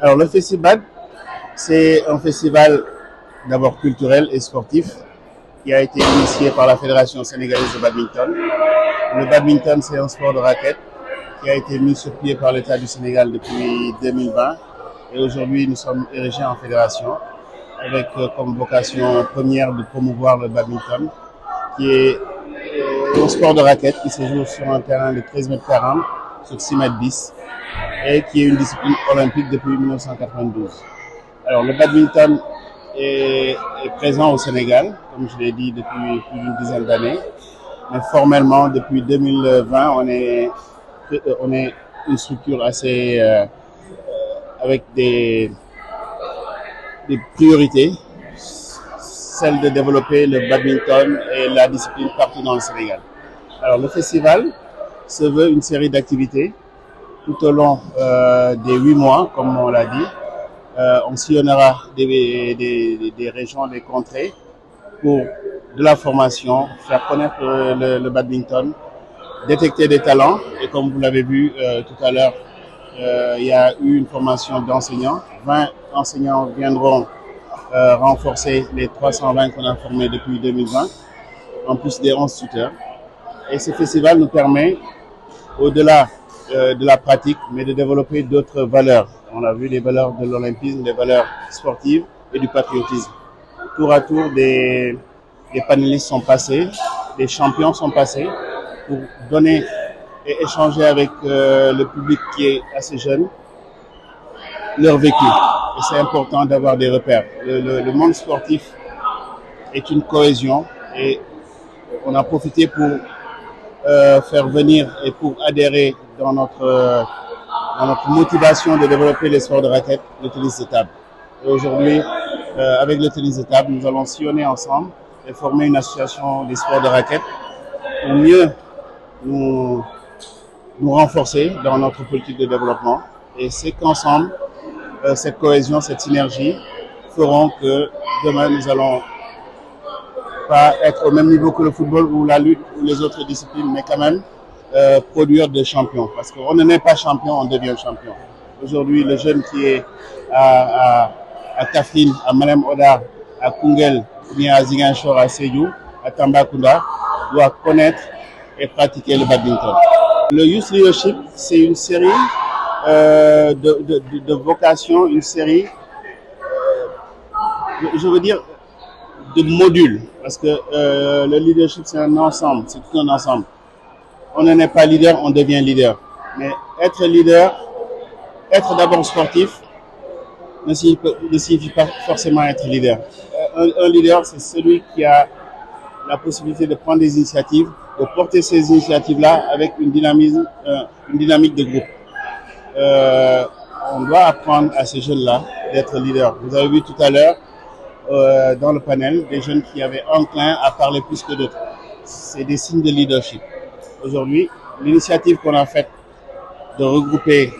Alors le festival, c'est un festival d'abord culturel et sportif qui a été initié par la Fédération sénégalaise de badminton. Le badminton, c'est un sport de raquette qui a été mis sur pied par l'État du Sénégal depuis 2020 et aujourd'hui nous sommes érigés en fédération avec comme vocation première de promouvoir le badminton qui est un sport de raquette qui se joue sur un terrain de 13 mètres 40 sur 6 mètres 10 et qui est une discipline olympique depuis 1992. Alors le badminton est présent au Sénégal, comme je l'ai dit, depuis plus d'une dizaine d'années. Mais formellement, depuis 2020, on est une structure assez avec des priorités, celle de développer le badminton et la discipline partout dans le Sénégal. Alors le festival se veut une série d'activités tout au long des 8 mois, comme on l'a dit. On sillonnera des régions, des contrées pour de la formation, faire connaître le badminton, détecter des talents. Et comme vous l'avez vu tout à l'heure, il y a eu une formation d'enseignants. 20 enseignants viendront renforcer les 320 qu'on a formés depuis 2020, en plus des 11 tuteurs. Et ce festival nous permet, au-delà de la pratique, mais de développer d'autres valeurs. On a vu les valeurs de l'olympisme, les valeurs sportives et du patriotisme. Tour à tour, des panélistes sont passés, des champions sont passés pour donner et échanger avec le public qui est assez jeune leur vécu. Et c'est important d'avoir des repères. Le monde sportif est une cohésion et on a profité pour faire venir et pour adhérer dans notre motivation de développer les sports de raquette, le tennis de table. Et aujourd'hui, avec le tennis de table, nous allons sillonner ensemble et former une association des sports de raquette pour mieux nous renforcer dans notre politique de développement. Et c'est qu'ensemble, cette cohésion, cette synergie feront que demain, nous allons pas être au même niveau que le football ou la lutte ou les autres disciplines, mais quand même produire des champions. Parce qu'on ne naît pas champion, on devient champion. Aujourd'hui, le jeune qui est à Kaffrine, à Malem Hodar, à Koungheul, bien à Ziguinchor, à Sédhiou, à Tambacounda, doit connaître et pratiquer le badminton. Le Youth Leadership, c'est une série de vocations, une série, je veux dire, de modules. Parce que le leadership, c'est un ensemble, c'est tout un ensemble. On n'est pas leader, on devient leader. Mais être leader, être d'abord sportif, ne signifie pas forcément être leader. Un leader, c'est celui qui a la possibilité de prendre des initiatives, de porter ces initiatives-là avec une dynamique de groupe. On doit apprendre à ces jeunes-là d'être leaders. Vous avez vu tout à l'heure, dans le panel, des jeunes qui avaient enclin à parler plus que d'autres. C'est des signes de leadership. Aujourd'hui, l'initiative qu'on a faite de regrouper